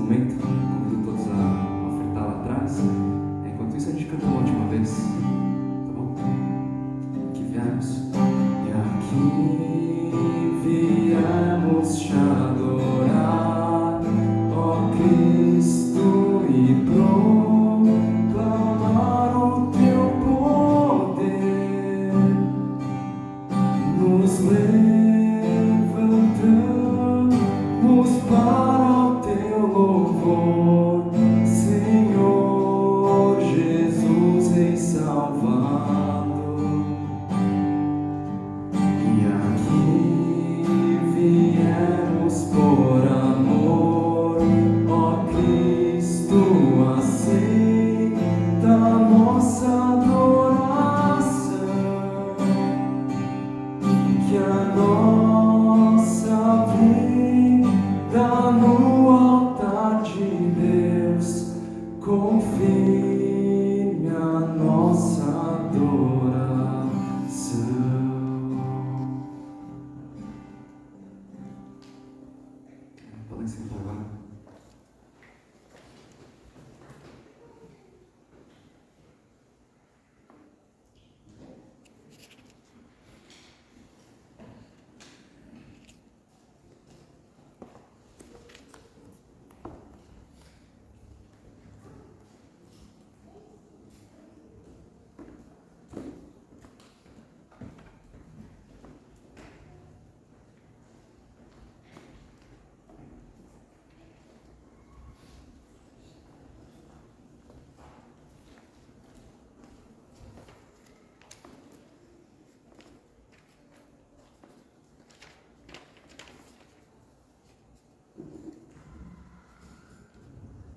momento, convido todos a ofertar lá atrás. Enquanto isso, a gente canta uma última vez, tá bom? Que viemos. E aqui viemos te adorar, ó Cristo, e proclamar o teu poder. Nos levantamos para o teu louvor, Senhor Jesus, Rei Salvador. E aqui viemos por amor, ó Cristo, aceita a nossa adoração, que a nossa vida no altar de Deus confirme a nossa adoração. Podem sentar agora.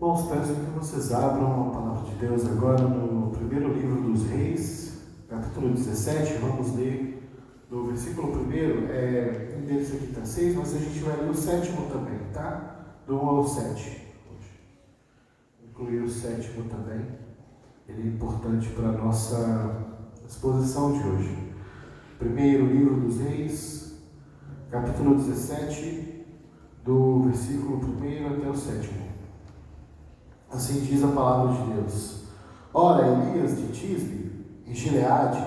Bom, peço que vocês abram a palavra de Deus agora no primeiro livro dos Reis, capítulo 17. Vamos ler no versículo 1. Um deles aqui está 6, mas a gente vai ler o 7º também, tá? Do 1 ao 7. Incluir o 7º também. Ele é importante para a nossa exposição de hoje. Primeiro livro dos Reis, capítulo 17, do versículo 1 até o 7º. Assim diz a palavra de Deus. Ora, Elias de Tisbe, em Gileade,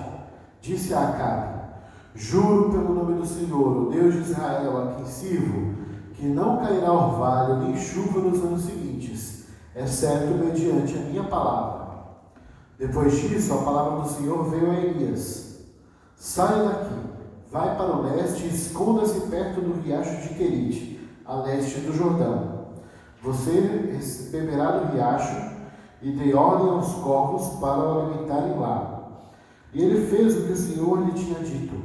disse a Acabe: juro pelo nome do Senhor, o Deus de Israel, a quem sirvo, que não cairá orvalho nem chuva nos anos seguintes, exceto mediante a minha palavra. Depois disso, a palavra do Senhor veio a Elias: saia daqui, vai para o leste e esconda-se perto do riacho de Querite, a leste do Jordão. Você beberá do riacho, e dei ordem aos corvos para o alimentarem lá. E ele fez o que o Senhor lhe tinha dito.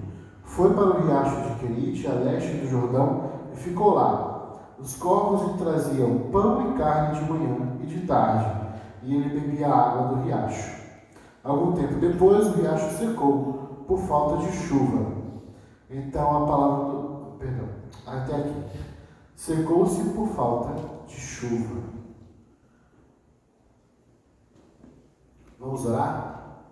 Foi para o riacho de Querite, a leste do Jordão, e ficou lá. Os corvos lhe traziam pão e carne de manhã e de tarde, e ele bebia a água do riacho. Algum tempo depois, o riacho secou por falta de chuva. Então a palavra do... até aqui. Secou-se por falta de chuva. Vamos orar?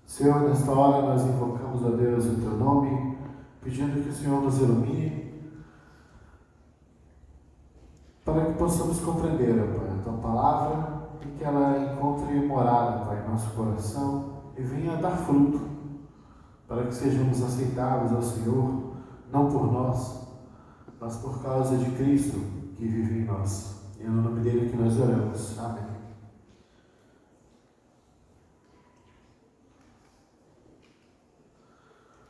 Senhor, nesta hora nós invocamos a Deus em Teu nome, pedindo que o Senhor nos ilumine, para que possamos compreender, Pai, a Tua palavra e que ela encontre morada, Pai, em nosso coração e venha dar fruto, para que sejamos aceitáveis ao Senhor, não por nós, mas por causa de Cristo que vive em nós. E é no nome dele que nós oramos. Amém.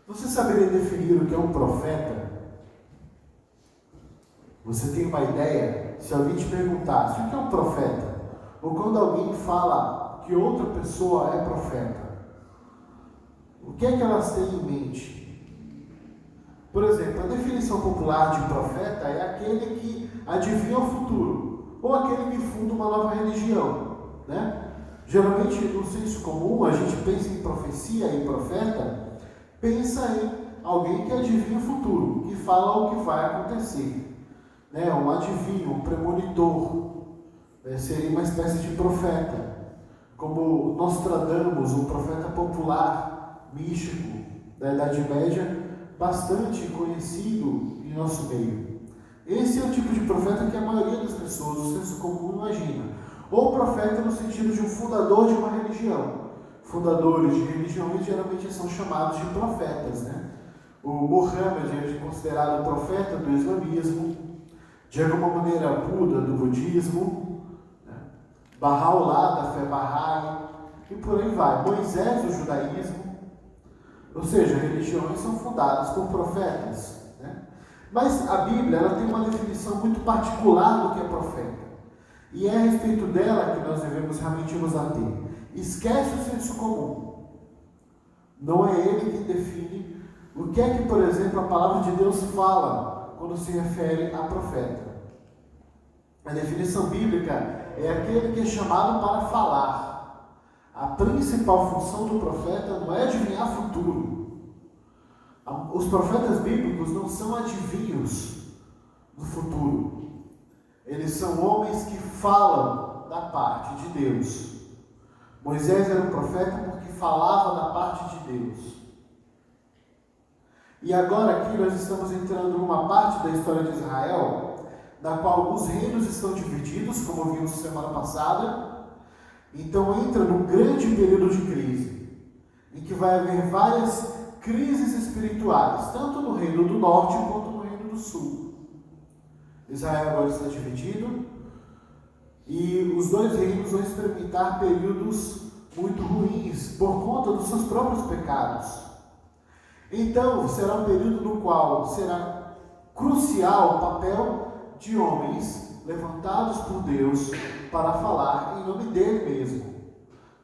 Você saberia definir o que é um profeta? Você tem uma ideia? Se alguém te perguntasse o que é um profeta, ou quando alguém fala que outra pessoa é profeta, o que é que elas têm em mente? Por exemplo, a definição popular de profeta é aquele que adivinha o futuro, ou aquele que funda uma nova religião, né? Geralmente, no senso comum, a gente pensa em profecia e profeta, pensa em alguém que adivinha o futuro, que fala o que vai acontecer, né? Um adivinho, um premonitor, né? Seria uma espécie de profeta, como Nostradamus, um profeta popular, místico, da Idade Média, bastante conhecido em nosso meio. Esse é o tipo de profeta que a maioria das pessoas ou profeta no sentido de um fundador de uma religião. Fundadores de religiões geralmente são chamados de profetas, né? O Muhammad é considerado profeta do islamismo, de alguma maneira Buda do budismo, né? Bahá'u'lláh da fé Bahá'í, e por aí vai. Moisés do judaísmo, ou seja, religiões são fundadas por profetas, né? Mas a Bíblia ela tem uma definição muito particular do que é profeta, e é a respeito dela que nós devemos realmente nos ater. Esquece o senso comum. Não é ele que define o que é que, por exemplo, a palavra de Deus fala quando se refere a profeta. A definição bíblica é aquele que é chamado para falar. A principal função do profeta não é adivinhar futuro. Os profetas bíblicos não são adivinhos do futuro. Eles são homens que falam da parte de Deus. Moisés era um profeta porque falava da parte de Deus. E agora aqui nós estamos entrando numa parte da história de Israel, na qual os reinos estão divididos, como vimos semana passada. Então entra num grande período de crise, em que vai haver várias crises espirituais, tanto no reino do norte quanto no reino do sul. Israel agora está dividido, e os dois reinos vão experimentar períodos muito ruins por conta dos seus próprios pecados. Então, será um período no qual será crucial o papel de homens levantados por Deus para falar em nome dele mesmo,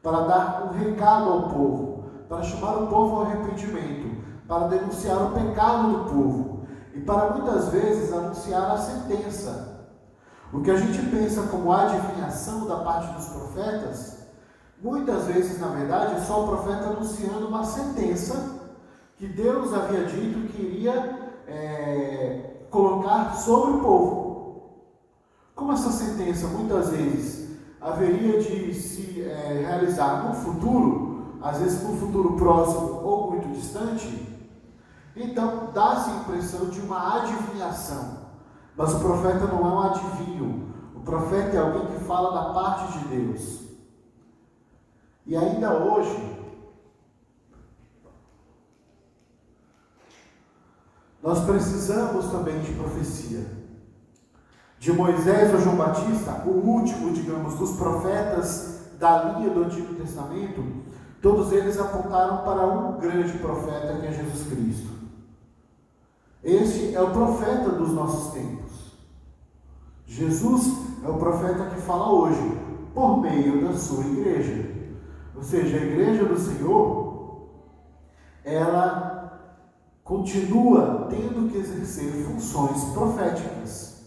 para dar um recado ao povo, para chamar o povo ao arrependimento, para denunciar o pecado do povo e para muitas vezes anunciar a sentença. O que a gente pensa como adivinhação da parte dos profetas, muitas vezes, na verdade, é só o profeta anunciando uma sentença que Deus havia dito que iria colocar sobre o povo. Como essa sentença, muitas vezes, haveria de se realizar no futuro, às vezes no futuro próximo ou muito distante, então dá-se a impressão de uma adivinhação. Mas o profeta não é um adivinho. O profeta é alguém que fala da parte de Deus. E ainda hoje, nós precisamos também de profecia. De Moisés a João Batista, o último, digamos, dos profetas da linha do Antigo Testamento, todos eles apontaram para um grande profeta que é Jesus Cristo. Este é o profeta dos nossos tempos. Jesus é o profeta que fala hoje, por meio da sua igreja. Ou seja, a igreja do Senhor, ela continua tendo que exercer funções proféticas.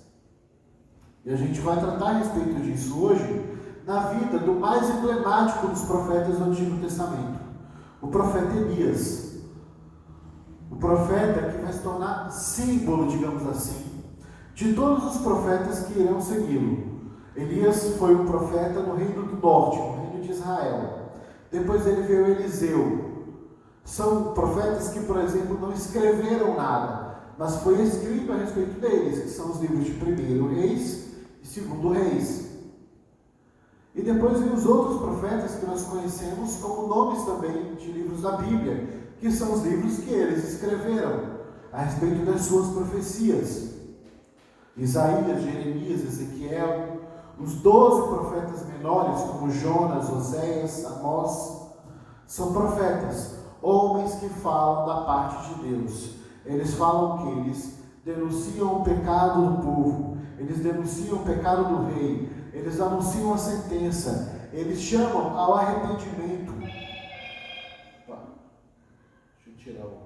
E a gente vai tratar a respeito disso hoje, na vida do mais emblemático dos profetas do Antigo Testamento, o profeta Elias. O profeta que vai se tornar símbolo, digamos assim, de todos os profetas que irão segui-lo. Elias foi um profeta no reino do norte, no reino de Israel. Depois dele veio Eliseu. São profetas que, por exemplo, não escreveram nada, mas foi escrito a respeito deles, que são os livros de 1º Reis e 2º Reis. E depois vem os outros profetas que nós conhecemos como nomes também de livros da Bíblia, que são os livros que eles escreveram a respeito das suas profecias. Isaías, Jeremias, Ezequiel, os 12 profetas menores, como Jonas, Oséias, Amós, são profetas, homens que falam da parte de Deus. Eles falam que eles denunciam o pecado do povo, eles denunciam o pecado do rei, eles anunciam a sentença, eles chamam ao arrependimento. Deixa eu tirar o...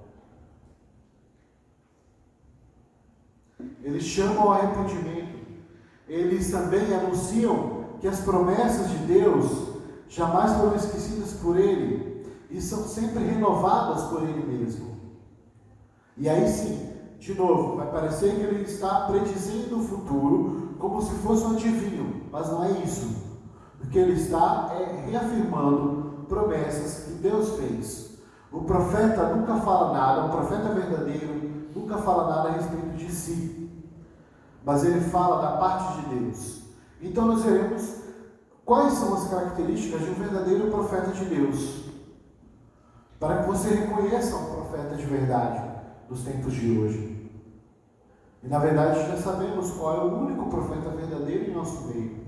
Eles chamam ao arrependimento. Eles também anunciam que as promessas de Deus jamais foram esquecidas por Ele e são sempre renovadas por Ele mesmo. E aí sim, de novo, vai parecer que Ele está predizendo o futuro como se fosse um adivinho, mas não é isso. O que Ele está reafirmando promessas que Deus fez. O profeta nunca fala nada, o profeta verdadeiro nunca fala nada a respeito de si, mas ele fala da parte de Deus. Então nós veremos quais são as características de um verdadeiro profeta de Deus, para que você reconheça um profeta de verdade dos tempos de hoje. E na verdade já sabemos qual é o único profeta verdadeiro em nosso meio.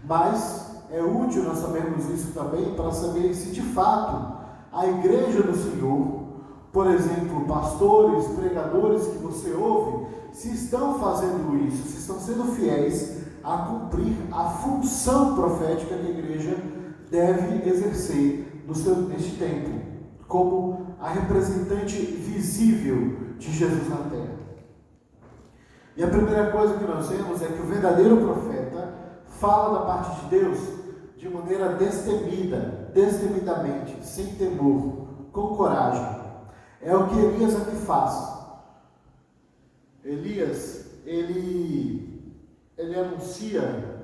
Mas é útil nós sabermos isso também para saber se de fato a igreja do Senhor, por exemplo, pastores, pregadores que você ouve, se estão fazendo isso, se estão sendo fiéis a cumprir a função profética que a igreja deve exercer neste tempo, como a representante visível de Jesus na terra. E a primeira coisa que nós vemos é que o verdadeiro profeta fala da parte de Deus de maneira destemidamente, sem temor, com coragem. É o que Elias aqui faz. Elias, ele anuncia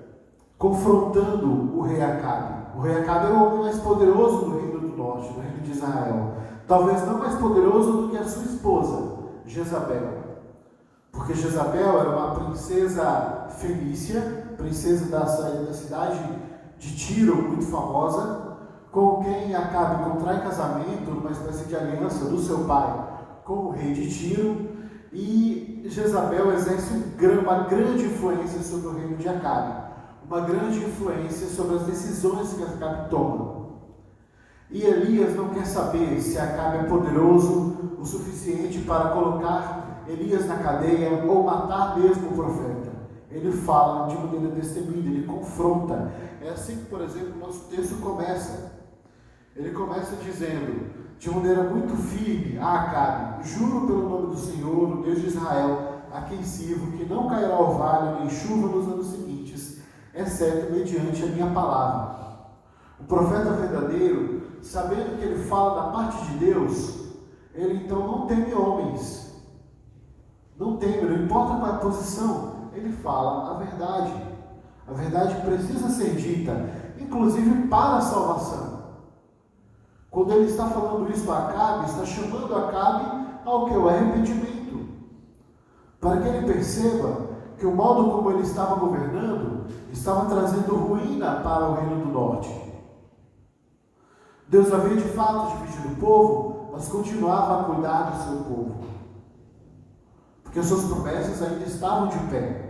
confrontando o rei Acabe. O rei Acabe era o homem mais poderoso do reino do norte, do reino de Israel. Talvez não mais poderoso do que a sua esposa, Jezabel. Porque Jezabel era uma princesa fenícia, princesa da cidade de Tiro, muito famosa, com quem Acabe contrai casamento, numa espécie de aliança do seu pai com o rei de Tiro, e Jezabel exerce uma grande influência sobre o reino de Acabe, uma grande influência sobre as decisões que Acabe toma. E Elias não quer saber se Acabe é poderoso o suficiente para colocar Elias na cadeia ou matar mesmo o profeta. Ele fala de maneira destemida, ele confronta. É assim que, por exemplo, o nosso texto começa. Ele começa dizendo, de maneira muito firme, a Acabe: juro pelo nome do Senhor, o Deus de Israel, a quem sirvo, que não cairá orvalho nem chuva nos anos seguintes, exceto mediante a minha palavra. O profeta verdadeiro, sabendo que ele fala da parte de Deus, ele então não teme homens. Não teme, não importa qual é a posição, ele fala a verdade. A verdade precisa ser dita, inclusive para a salvação. Quando ele está falando isso a Acabe, está chamando Acabe ao que? O arrependimento. Para que ele perceba que o modo como ele estava governando estava trazendo ruína para o reino do norte. Deus havia de fato dividido o povo, mas continuava a cuidar do seu povo. Porque as suas promessas ainda estavam de pé.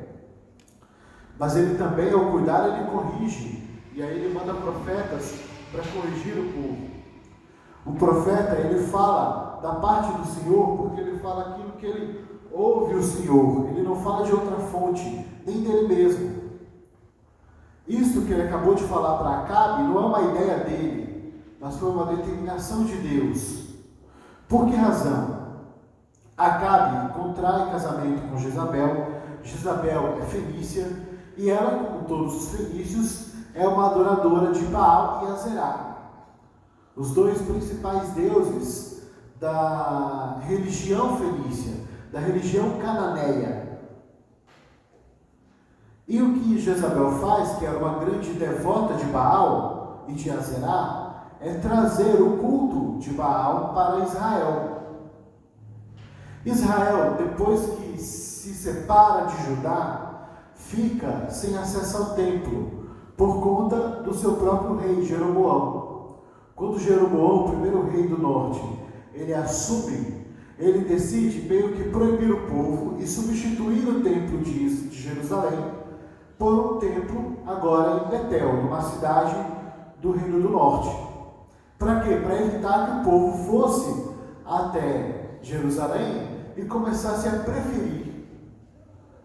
Mas ele também, ao cuidar, ele corrige. E aí ele manda profetas para corrigir o povo. O profeta, ele fala da parte do Senhor, porque ele fala aquilo que ele ouve o Senhor. Ele não fala de outra fonte, nem dele mesmo. Isto que ele acabou de falar para Acabe não é uma ideia dele, mas foi uma determinação de Deus. Por que razão? Acabe contrai casamento com Jezabel. Jezabel é fenícia, e ela, como todos os fenícios, é uma adoradora de Baal e Azerá, os dois principais deuses da religião fenícia, da religião cananeia. E o que Jezabel faz, que era uma grande devota de Baal e de Azerá, é trazer o culto de Baal para Israel. Israel, depois que se separa de Judá, fica sem acesso ao templo, por conta do seu próprio rei, Jeroboão. Quando Jeroboão, o primeiro rei do norte, ele assume, ele decide meio que proibir o povo e substituir o templo de Jerusalém por um templo agora em Betel, numa cidade do reino do norte. Para quê? Para evitar que o povo fosse até Jerusalém e começasse a preferir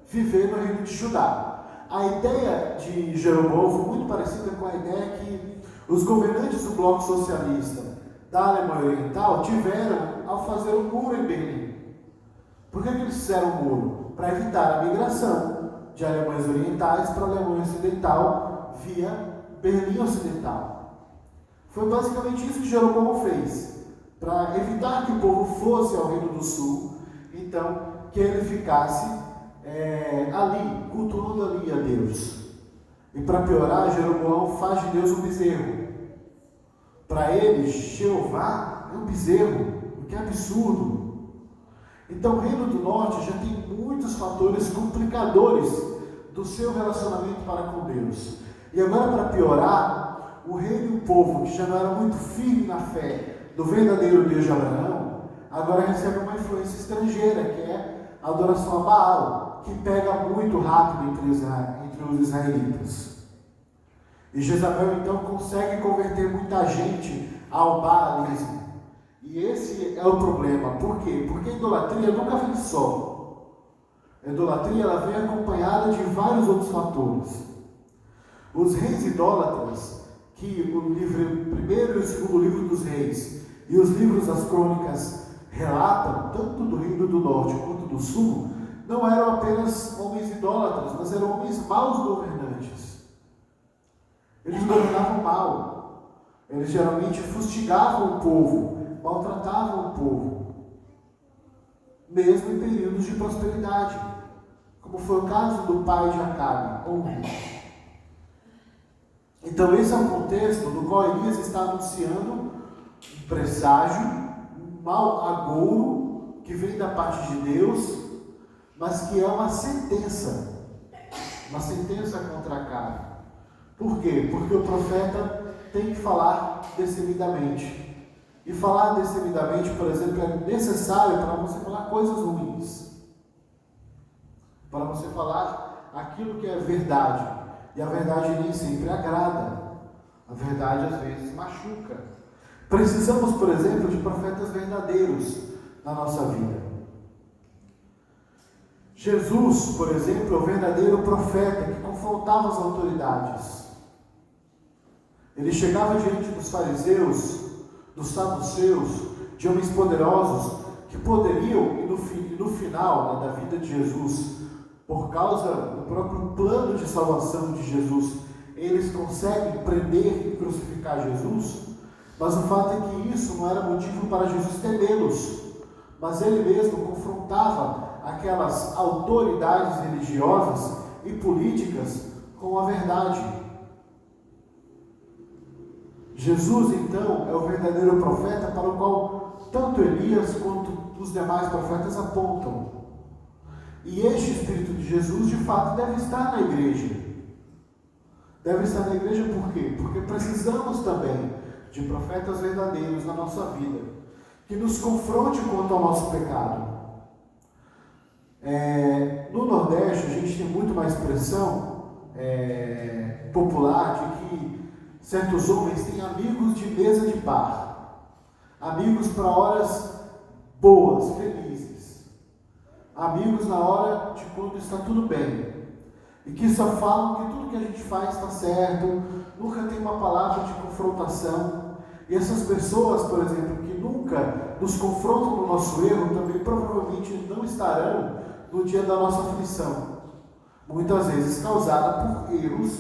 viver no reino de Judá. A ideia de Jeroboão foi muito parecida com a ideia que os governantes do bloco socialista da Alemanha Oriental tiveram ao fazer o muro em Berlim. Por que eles fizeram o muro? Para evitar a migração de Alemanhas Orientais para a Alemanha Ocidental via Berlim Ocidental. Foi basicamente isso que Jeroboão fez, para evitar que o povo fosse ao Reino do Sul, então que ele ficasse ali, cultuando ali a Deus. E para piorar, Jeroboão faz de Deus um bezerro. Para eles, Jeová é um bezerro, o que é absurdo. Então o Reino do Norte já tem muitos fatores complicadores do seu relacionamento para com Deus. E agora, para piorar, o rei e o povo, que já não era muito firme na fé do verdadeiro Deus de Abraão, agora recebe uma influência estrangeira, que é a adoração a Baal, que pega muito rápido entre os israelitas. E Jezabel então consegue converter muita gente ao baalismo. E esse é o problema. Por quê? Porque a idolatria nunca vem só. A idolatria ela vem acompanhada de vários outros fatores. Os reis idólatras, que o primeiro e o segundo livro dos reis e os livros das crônicas relatam, tanto do Reino do Norte quanto do Sul, não eram apenas homens idólatras, mas eram homens maus governantes. Eles governavam mal. Eles geralmente fustigavam o povo, maltratavam o povo, mesmo em períodos de prosperidade, como foi o caso do pai de Acabe, Omri. Então esse é o contexto no qual Elias está anunciando um presságio, um mau agouro que vem da parte de Deus, mas que é uma sentença contra Acabe. Por quê? Porque o profeta tem que falar decididamente. E falar decididamente, por exemplo, é necessário para você falar coisas ruins. Para você falar aquilo que é verdade. E a verdade nem sempre agrada. A verdade às vezes machuca. Precisamos, por exemplo, de profetas verdadeiros na nossa vida. Jesus, por exemplo, é o verdadeiro profeta que confrontava as autoridades. Ele chegava diante dos fariseus, dos saduceus, de homens poderosos que poderiam, e no final da vida de Jesus, por causa do próprio plano de salvação de Jesus, eles conseguem prender e crucificar Jesus, mas o fato é que isso não era motivo para Jesus temê-los, mas ele mesmo confrontava aquelas autoridades religiosas e políticas com a verdade. Jesus, então, é o verdadeiro profeta para o qual tanto Elias quanto os demais profetas apontam. E este Espírito de Jesus, de fato, deve estar na igreja. Deve estar na igreja por quê? Porque precisamos também de profetas verdadeiros na nossa vida, que nos confronte quanto ao nosso pecado. No Nordeste, a gente tem muito uma expressão popular de que certos homens têm amigos de mesa de bar, amigos para horas boas, felizes, amigos na hora de quando está tudo bem, e que só falam que tudo que a gente faz está certo, nunca tem uma palavra de confrontação. E essas pessoas, por exemplo, que nunca nos confrontam no nosso erro, também provavelmente não estarão no dia da nossa aflição, muitas vezes causada por erros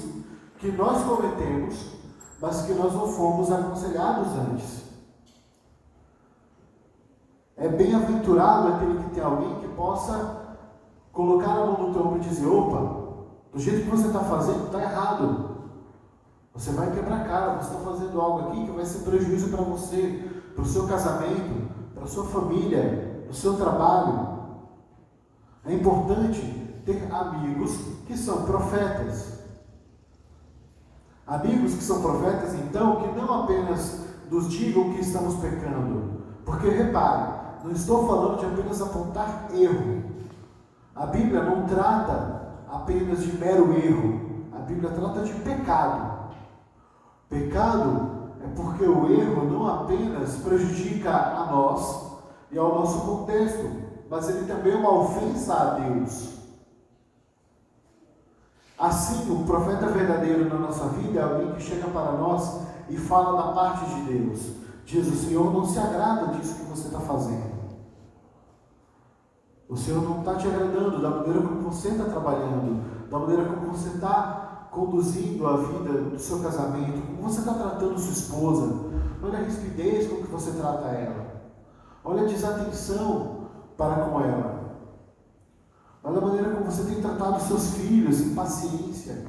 que nós cometemos, mas que nós não fomos aconselhados antes. É bem-aventurado aquele que tem alguém que possa colocar a mão no teu ombro e dizer: opa, do jeito que você está fazendo, está errado. Você vai quebrar a cara, você está fazendo algo aqui que vai ser prejuízo para você, para o seu casamento, para a sua família, para o seu trabalho. É importante ter amigos que são profetas. Amigos que são profetas, então, que não apenas nos digam que estamos pecando. Porque, repare, não estou falando de apenas apontar erro. A Bíblia não trata apenas de mero erro. A Bíblia trata de pecado. Pecado é porque o erro não apenas prejudica a nós e ao nosso contexto, mas ele também é uma ofensa a Deus. Assim, o profeta verdadeiro na nossa vida é alguém que chega para nós e fala da parte de Deus. Diz: o Senhor não se agrada disso que você está fazendo. O Senhor não está te agradando da maneira como você está trabalhando, da maneira como você está conduzindo a vida do seu casamento, como você está tratando sua esposa. Olha a rispidez com que você trata ela. Olha a desatenção para com ela. Olha a maneira como você tem tratado seus filhos, impaciência.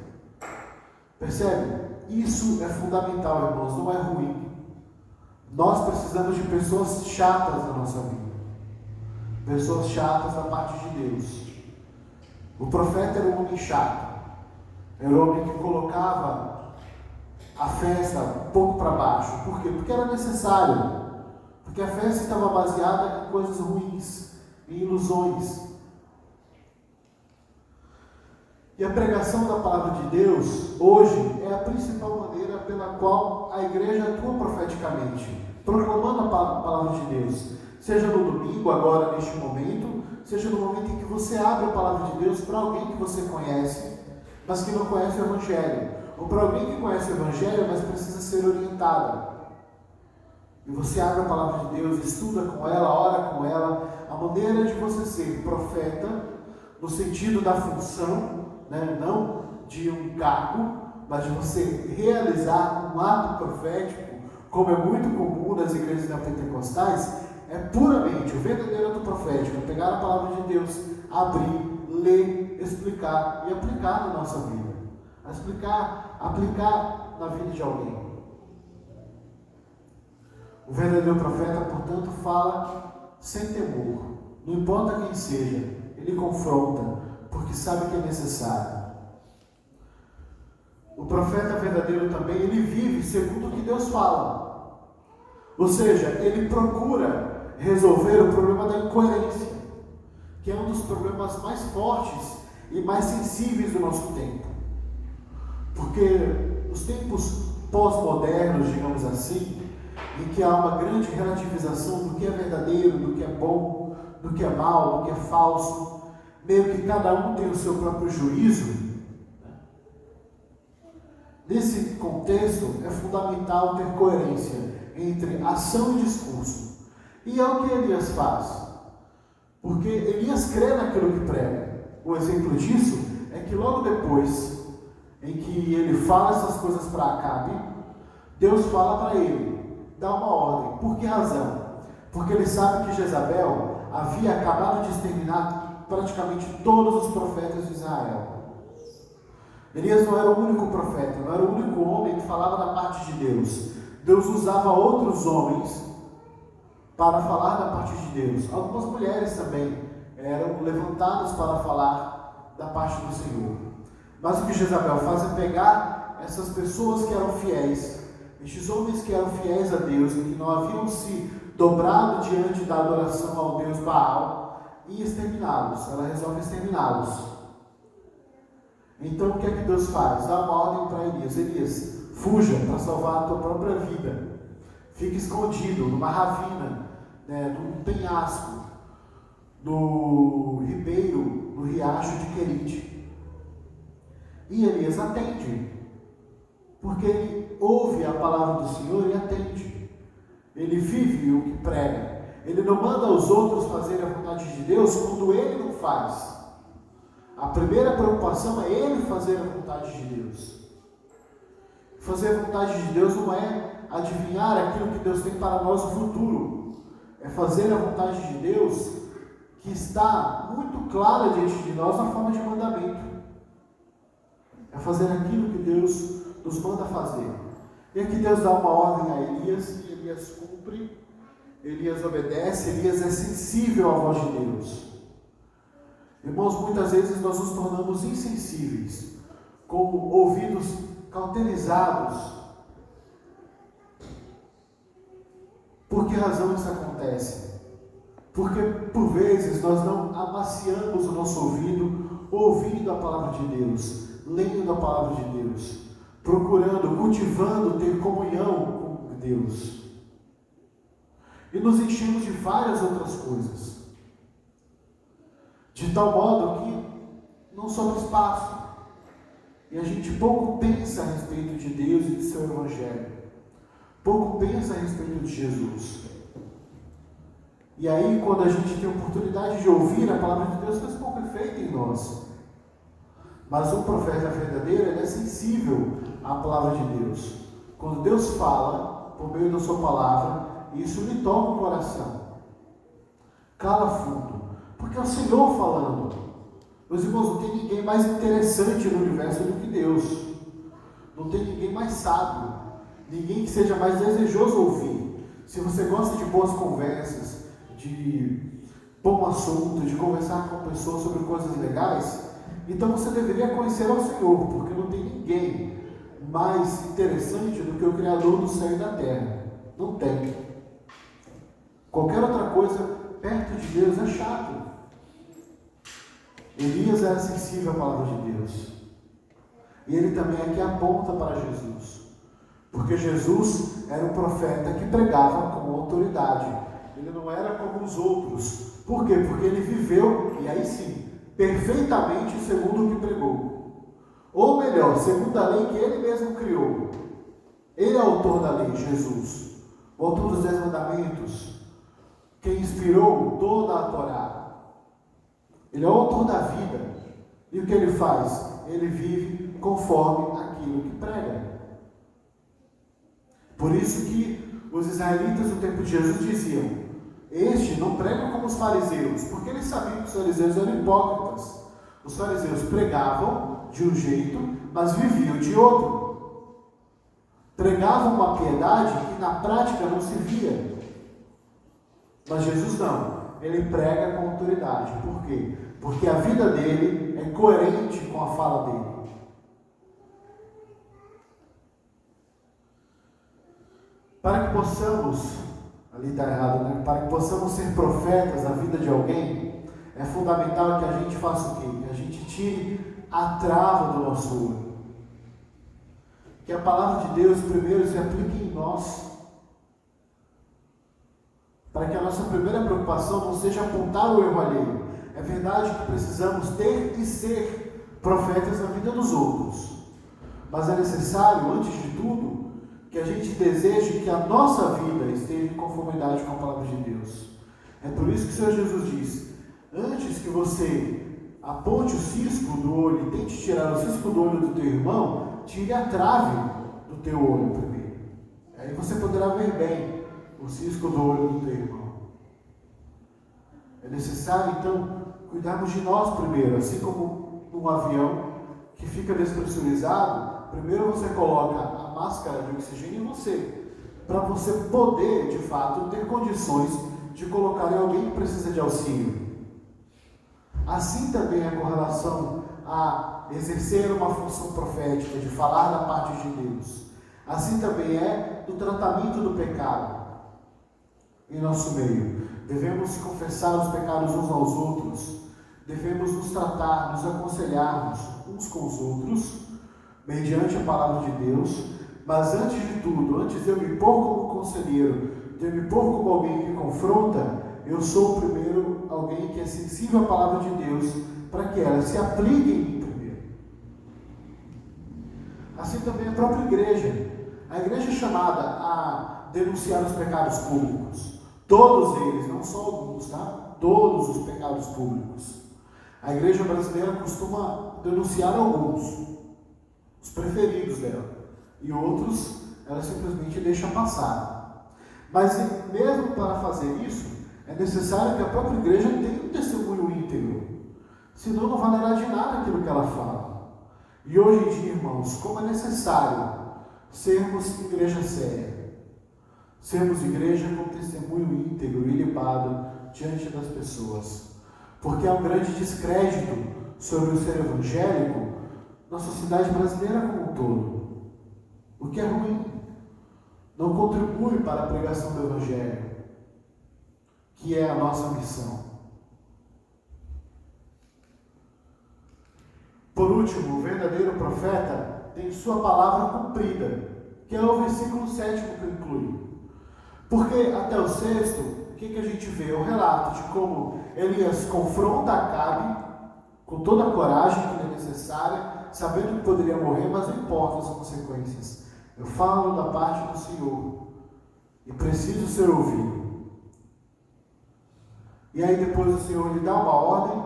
Percebe? Isso é fundamental, irmãos, não é ruim. Nós precisamos de pessoas chatas na nossa vida. Pessoas chatas da parte de Deus. O profeta era um homem chato. Era um homem que colocava a festa um pouco para baixo. Por quê? Porque era necessário. Porque a festa estava baseada em coisas ruins, em ilusões. E a pregação da palavra de Deus, hoje, é a principal maneira pela qual a igreja atua profeticamente, proclamando a palavra de Deus. Seja no domingo, agora, neste momento, seja no momento em que você abre a palavra de Deus para alguém que você conhece, mas que não conhece o Evangelho. Ou para alguém que conhece o Evangelho, mas precisa ser orientada. E você abre a palavra de Deus, estuda com ela, ora com ela, a maneira de você ser profeta, no sentido da função, não de um cargo, mas de você realizar um ato profético, como é muito comum nas igrejas neopentecostais, é puramente o verdadeiro ato profético, pegar a palavra de Deus, abrir, ler, explicar e aplicar na nossa vida. Aplicar na vida de alguém. O verdadeiro profeta, portanto, fala sem temor. Não importa quem seja, ele confronta, porque sabe que é necessário. O profeta verdadeiro também, ele vive segundo o que Deus fala. Ou seja, ele procura resolver o problema da incoerência, que é um dos problemas mais fortes e mais sensíveis do nosso tempo. Porque os tempos pós-modernos, digamos assim, em que há uma grande relativização do que é verdadeiro, do que é bom, do que é mal, do que é falso, meio que cada um tem o seu próprio juízo. Nesse contexto, é fundamental ter coerência entre ação e discurso. E é o que Elias faz. Porque Elias crê naquilo que prega. O exemplo disso é que logo depois, em que ele fala essas coisas para Acabe, Deus fala para ele, dá uma ordem. Por que razão? Porque ele sabe que Jezabel havia acabado de exterminar praticamente todos os profetas de Israel. Elias não era o único profeta, não era o único homem que falava da parte de Deus. Deus usava outros homens para falar da parte de Deus. Algumas mulheres também eram levantadas para falar da parte do Senhor. Mas o que Jezabel faz é pegar essas pessoas que eram fiéis, estes homens que eram fiéis a Deus, e que não haviam se dobrado diante da adoração ao Deus Baal, e exterminá-los. Ela resolve exterminá-los. Então o que é que Deus faz? Dá uma ordem para Elias: Elias, fuja para salvar a tua própria vida. Fique escondido numa ravina, num penhasco, no ribeiro, no riacho de Querite. E Elias atende, porque ele ouve a palavra do Senhor e atende. Ele vive o que prega. Ele não manda os outros fazerem a vontade de Deus quando ele não faz. A primeira preocupação é ele fazer a vontade de Deus. Fazer a vontade de Deus não é adivinhar aquilo que Deus tem para nós no futuro. É fazer a vontade de Deus que está muito clara diante de nós na forma de mandamento. É fazer aquilo que Deus nos manda fazer. E aqui Deus dá uma ordem a Elias, e Elias cumpre, Elias obedece, Elias é sensível à voz de Deus. Irmãos, muitas vezes nós nos tornamos insensíveis, com ouvidos cauterizados. Por que razão isso acontece? Porque, por vezes, nós não amaciamos o nosso ouvido ouvindo a palavra de Deus, lendo a palavra de Deus, procurando, cultivando ter comunhão com Deus. E nos enchemos de várias outras coisas. De tal modo que não sobra espaço. E a gente pouco pensa a respeito de Deus e de seu Evangelho. Pouco pensa a respeito de Jesus. E aí, quando a gente tem a oportunidade de ouvir a palavra de Deus, faz pouco efeito em nós. Mas um profeta verdadeiro, ele é sensível à palavra de Deus. Quando Deus fala, por meio da sua palavra, isso lhe toca o coração. Cala fundo. Porque é o Senhor falando. Meus irmãos, não tem ninguém mais interessante no universo do que Deus. Não tem ninguém mais sábio. Ninguém que seja mais desejoso ouvir. Se você gosta de boas conversas, de bom assunto, de conversar com pessoas sobre coisas legais, Então você deveria conhecer ao Senhor, porque não tem ninguém mais interessante do que o Criador do céu e da terra. Não tem. Qualquer outra coisa perto de Deus é chato. Elias era sensível à palavra de Deus. E ele também aqui aponta para Jesus. Porque Jesus era um profeta que pregava com autoridade. Ele não era como os outros. Por quê? Porque ele viveu, e aí sim, perfeitamente segundo o que pregou. Ou melhor, segundo a lei que ele mesmo criou. Ele é o autor da lei, Jesus. O autor dos 10 mandamentos. Quem inspirou toda a Torá. Ele é o autor da vida. E o que ele faz? Ele vive conforme aquilo que prega. Por isso que os israelitas no tempo de Jesus diziam: este não prega como os fariseus, porque eles sabiam que os fariseus eram hipócritas. Os fariseus pregavam de um jeito, mas viviam de outro. Pregavam uma piedade que na prática não se via. Mas Jesus não. Ele prega com autoridade. Por quê? Porque a vida dele é coerente com a fala dele. Para que possamos, ali está errado, né? Para que possamos ser profetas na vida de alguém, é fundamental que a gente faça o quê? Que a gente tire a trava do nosso olho. Que a palavra de Deus primeiro se aplique em nós. Para que a nossa primeira preocupação não seja apontar o erro alheio. É verdade que precisamos ter e ser profetas na vida dos outros. Mas é necessário, antes de tudo, que a gente deseje que a nossa vida esteja em conformidade com a palavra de Deus. É por isso que o Senhor Jesus diz: antes que você aponte o cisco do olho e tente tirar o cisco do olho do teu irmão, tire a trave do teu olho primeiro. Aí você poderá ver bem o cisco do olho do teu irmão. É necessário, então, cuidarmos de nós primeiro, assim como num avião que fica despressurizado. Primeiro você coloca a máscara de oxigênio em você, para você poder, de fato, ter condições de colocar em alguém que precisa de auxílio. Assim também é com relação a exercer uma função profética, de falar da parte de Deus. Assim também é no tratamento do pecado em nosso meio. Devemos confessar os pecados uns aos outros, devemos nos tratar, nos aconselharmos uns com os outros, mediante a palavra de Deus. Mas antes de tudo, antes de eu me pôr como conselheiro, de eu me pôr como alguém que confronta, eu sou primeiro alguém que é sensível à palavra de Deus, para que ela se aplique em mim primeiro. Assim também a própria igreja. A igreja é chamada a denunciar os pecados públicos. Todos eles, não só alguns, tá? Todos os pecados públicos. A igreja brasileira costuma denunciar alguns, os preferidos dela, e outros ela simplesmente deixa passar. Mas mesmo para fazer isso, é necessário que a própria igreja tenha um testemunho íntegro, senão não valerá de nada aquilo que ela fala. E hoje em dia, irmãos, como é necessário sermos igreja séria, sermos igreja com testemunho íntegro e ilibado diante das pessoas, porque há um grande descrédito sobre o ser evangélico na sociedade brasileira como um todo, o que é ruim, não contribui para a pregação do evangelho, que é a nossa missão. Por último, o verdadeiro profeta tem sua palavra cumprida, que é o versículo 7 que inclui. Porque até o 6, o que a gente vê? O relato de como Elias confronta Acabe com toda a coragem que lhe é necessária, sabendo que poderia morrer, mas não importa as consequências. Eu falo da parte do Senhor e preciso ser ouvido. E aí depois o Senhor lhe dá uma ordem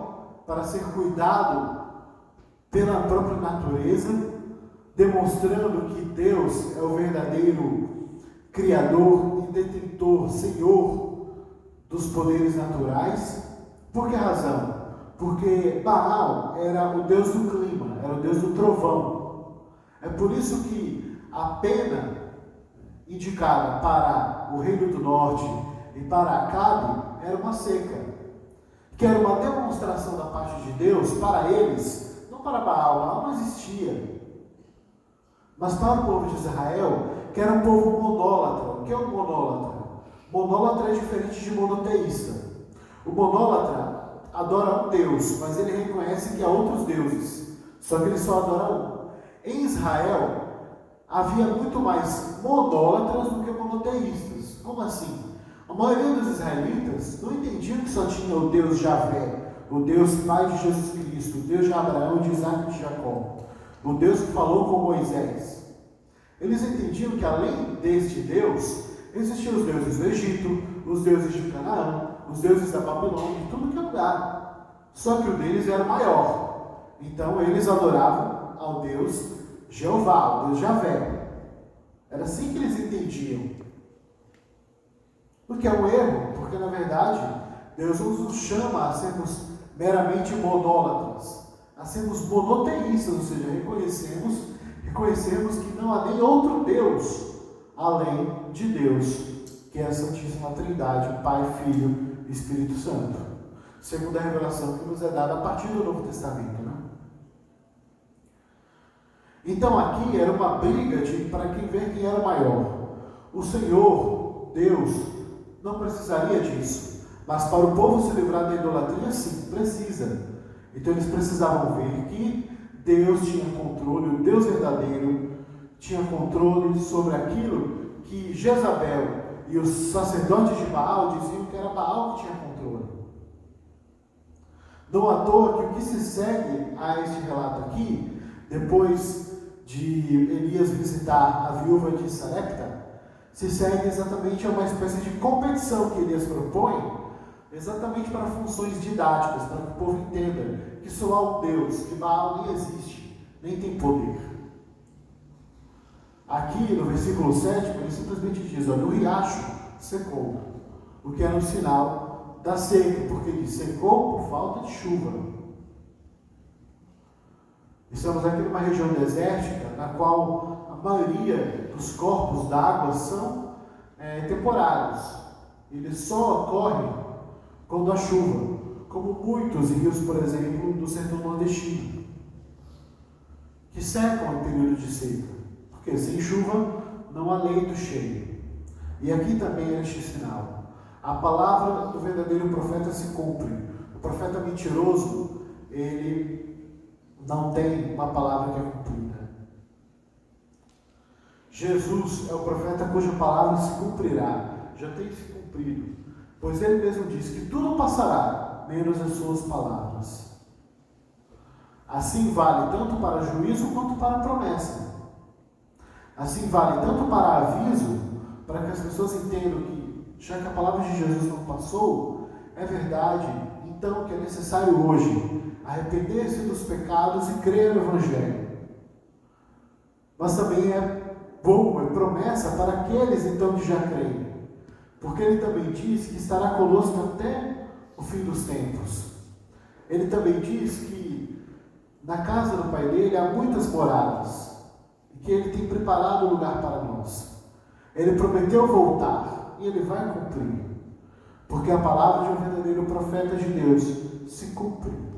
para ser cuidado pela própria natureza, demonstrando que Deus é o verdadeiro Criador e detentor, Senhor dos poderes naturais. Por que razão? Porque Baal era o deus do clima, era o deus do trovão. É por isso que a pena indicada para o reino do norte e para Acabe era uma seca, que era uma demonstração da parte de Deus para eles, não não para Baal, Baal não existia. Mas para o povo de Israel, que era um povo monólatra. O que é um monólatra? Monólatra é diferente de monoteísta. O monólatra adora um Deus, mas ele reconhece que há outros deuses, só que ele só adora um. Em Israel, havia muito mais monólatras do que monoteístas. Como assim? A maioria dos israelitas não entendiam que só tinha o Deus Javé, o Deus Pai de Jesus Cristo, o Deus de Abraão, de Isaac e de Jacó, o Deus que falou com Moisés. Eles entendiam que além deste Deus, existiam os deuses do Egito, os deuses de Canaã, os deuses da Babilônia, de tudo que é lugar. Só que o deles era maior. Então eles adoravam ao Deus Jeová, o Deus Javé. Era assim que eles entendiam. O que é um erro, porque na verdade Deus nos chama a sermos meramente monólatras, a sermos monoteístas, ou seja, reconhecemos que não há nem outro Deus além de Deus, que é a Santíssima Trindade, o Pai, Filho e Espírito Santo, segundo a revelação que nos é dada a partir do Novo Testamento, né? Então aqui era uma briga para quem ver quem era maior. O Senhor, Deus, não precisaria disso, mas para o povo se livrar da idolatria, sim, precisa. Então eles precisavam ver que Deus tinha controle, o Deus verdadeiro tinha controle sobre aquilo que Jezabel e os sacerdotes de Baal diziam que era Baal que tinha controle. Não à toa que o que se segue a este relato aqui, depois de Elias visitar a viúva de Sarepta, se segue exatamente a uma espécie de competição que Elias propõe, exatamente para funções didáticas, para que o povo entenda que só há um Deus, que Baal nem existe, nem tem poder. Aqui no versículo 7, ele simplesmente diz, olha, o riacho secou, o que era um sinal da seca, porque ele secou por falta de chuva. Estamos aqui numa região desértica, na qual a maioria dos corpos d'água são temporários. Eles só ocorrem quando há chuva, como muitos rios, por exemplo, do sertão nordestino, que secam em período de seca, porque sem chuva não há leito cheio. E aqui também é este sinal. A palavra do verdadeiro profeta se cumpre. O profeta mentiroso, ele não tem uma palavra que é cumprida. Jesus é o profeta cuja palavra se cumprirá, já tem se cumprido, pois ele mesmo diz que tudo passará, menos as suas palavras. Assim vale tanto para juízo quanto para promessa. Assim vale tanto para aviso, para que as pessoas entendam que, já que a palavra de Jesus não passou, é verdade, então que é necessário hoje arrepender-se dos pecados e crer no Evangelho. Mas também é bom, é promessa para aqueles então que já creem, porque ele também diz que estará conosco até o fim dos tempos. Ele também diz que na casa do Pai dele há muitas moradas, e que ele tem preparado um lugar para nós. Ele prometeu voltar, e ele vai cumprir, porque a palavra de um verdadeiro profeta de Deus se cumpre.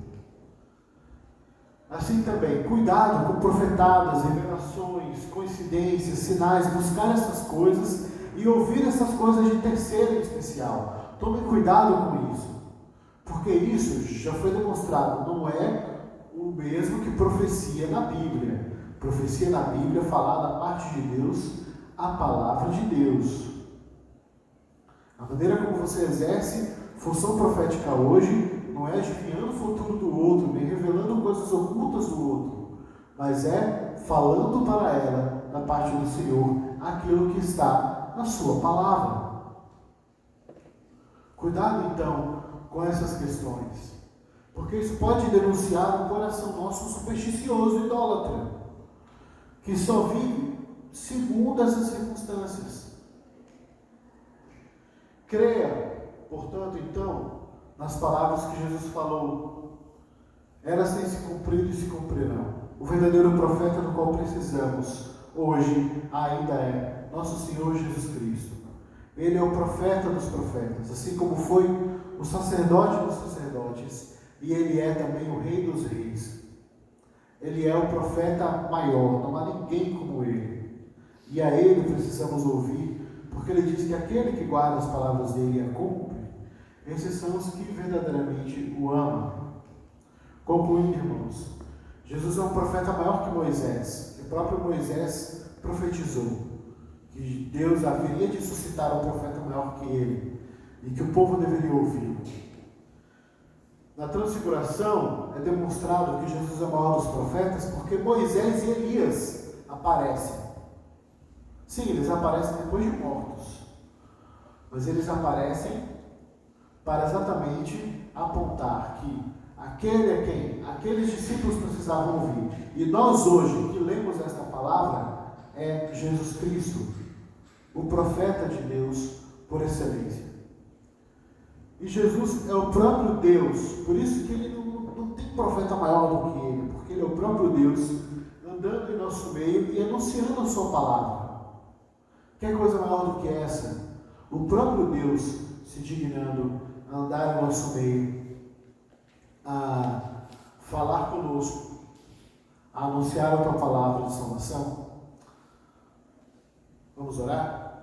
Assim também, cuidado com profetadas, revelações, coincidências, sinais, buscar essas coisas e ouvir essas coisas de terceiro em especial. Tomem cuidado com isso, porque isso já foi demonstrado, não é o mesmo que profecia na Bíblia. Profecia na Bíblia falar da parte de Deus, a palavra de Deus. A maneira como você exerce função profética hoje não é adivinhando o futuro do outro, nem revelando coisas ocultas do outro, mas é falando para ela, da parte do Senhor, aquilo que está na sua palavra. Cuidado então com essas questões, porque isso pode denunciar um coração nosso supersticioso e idólatra, que só vive segundo essas circunstâncias. Creia, portanto, então, nas palavras que Jesus falou. Elas têm se cumprido e se cumprirão. O verdadeiro profeta do qual precisamos hoje ainda é nosso Senhor Jesus Cristo. Ele é o profeta dos profetas, assim como foi o sacerdote dos sacerdotes, e ele é também o Rei dos reis. Ele é o profeta maior, não há ninguém como ele. E a ele precisamos ouvir, porque ele diz que aquele que guarda as palavras dele e a cumpre, esses são os que verdadeiramente o amam. Concluindo, irmãos, Jesus é um profeta maior que Moisés. O próprio Moisés profetizou que Deus haveria de suscitar um profeta maior que ele e que o povo deveria ouvi-lo. Na transfiguração é demonstrado que Jesus é o maior dos profetas porque Moisés e Elias aparecem. Sim, eles aparecem depois de mortos, mas eles aparecem para exatamente apontar que aquele é quem aqueles discípulos precisavam ouvir. E nós hoje, que lemos esta palavra, é Jesus Cristo, o profeta de Deus por excelência. E Jesus é o próprio Deus, por isso que ele não tem profeta maior do que ele, porque ele é o próprio Deus andando em nosso meio e anunciando a sua palavra. Que coisa maior do que essa? O próprio Deus se dignando a andar em nosso meio, a falar conosco, a anunciar a tua palavra de salvação. Vamos orar?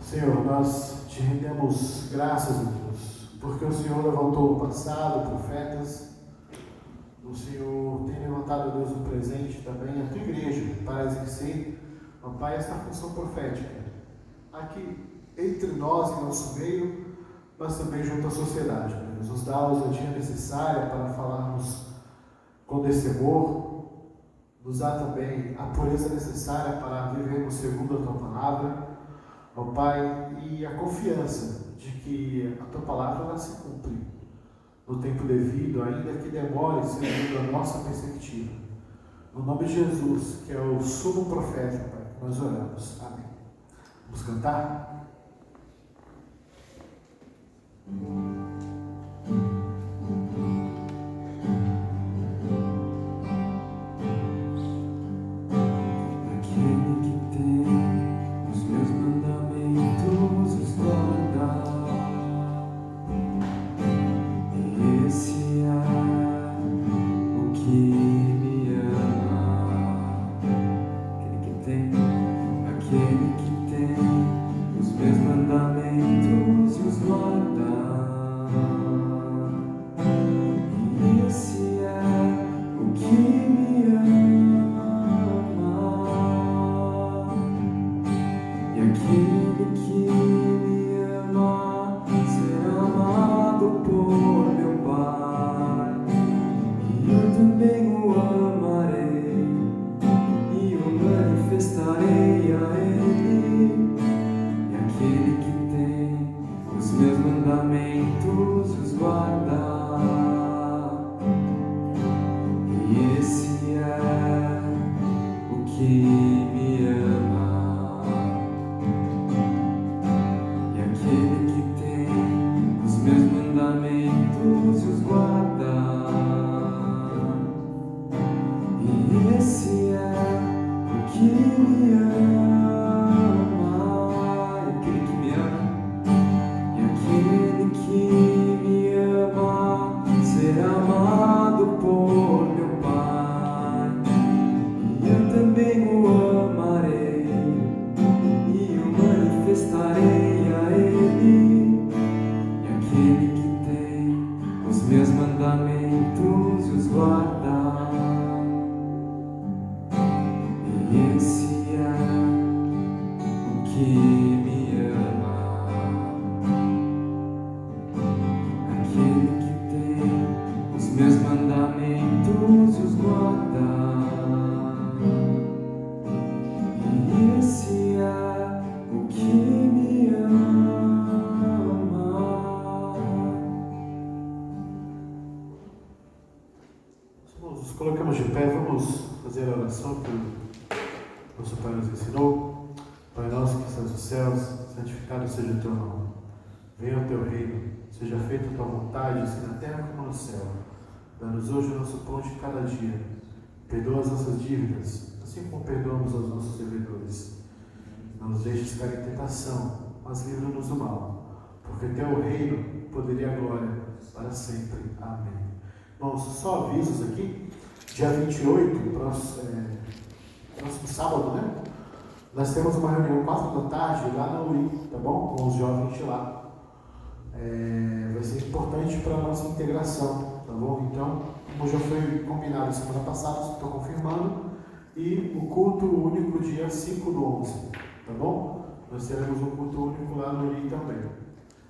Senhor, nós te rendemos graças a Deus, porque o Senhor levantou o passado, profetas, o Senhor tem levantado, Deus, o presente também, a tua igreja, para exercer, ó Pai, esta função profética, aqui entre nós e nosso meio, mas também junto à sociedade. Deus, nos dá a ousadia necessária para falarmos com destemor, nos dá também a pureza necessária para vivermos segundo a tua palavra, ó Pai, e a confiança de que a tua palavra ela se cumpre no tempo devido, ainda que demore segundo a nossa perspectiva. No nome de Jesus, que é o sumo profeta, Pai, nós oramos. Amém. Vamos cantar? Colocamos de pé, vamos fazer a oração que o nosso Pai nos ensinou. Pai nosso que estás nos céus, santificado seja o teu nome. Venha o teu reino, seja feita a tua vontade, assim na terra como no céu. Dá-nos hoje o nosso pão de cada dia. Perdoa as nossas dívidas, assim como perdoamos aos nossos devedores. Não nos deixes cair em tentação, mas livra-nos do mal. Porque teu reino, poder e a glória, para sempre. Amém. Bom, só avisos aqui. Dia 28, próximo sábado, né? Nós temos uma reunião 4 da tarde lá na URI, tá bom? Com os jovens de lá. Vai ser importante para a nossa integração, tá bom? Então, como já foi combinado semana passada, estou confirmando. E o culto único dia 5/11, tá bom? Nós teremos um culto único lá no URI também.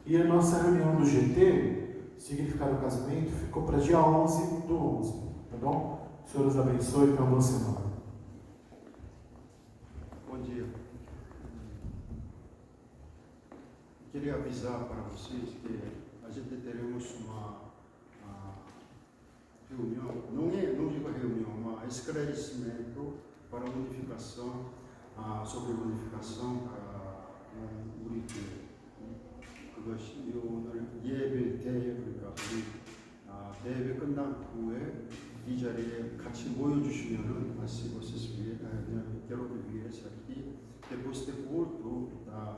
E a nossa reunião do GT, Significado do Casamento, ficou para dia 11/11, tá bom? O Senhor os abençoe e tenha uma boa semana. Bom dia. Queria avisar para vocês que a gente teremos uma reunião, não digo reunião, uma esclarecimento para unificação, sobre unificação para o Urique. 그것이 오늘 예배 대회가 우리 대회 끝난 후에 이 자리에 같이 모여주시면은 assim vocês quero vir aqui depois do culto da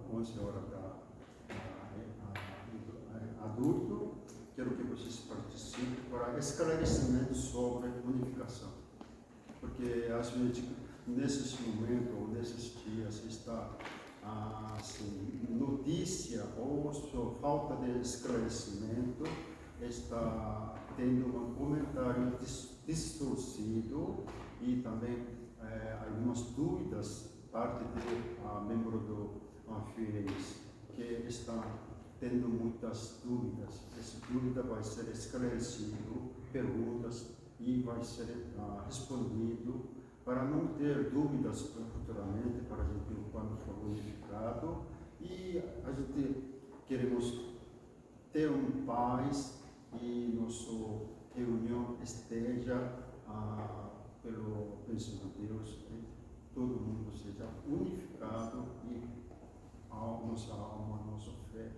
11 horas da adulto, quero que vocês participem para esclarecimento sobre unificação, porque às vezes nesses momentos, nesses dias está assim, notícia ou só falta de esclarecimento está tendo um comentário distorcido e também algumas dúvidas parte de membro do FIES que está tendo muitas dúvidas. Essa dúvida vai ser esclarecido, perguntas e vai ser respondido para não ter dúvidas futuramente, para a gente quando for unificado, e a gente queremos ter paz e nossa reunião esteja pelo bênção de Deus, que todo mundo seja unificado e a nossa alma, a nossa fé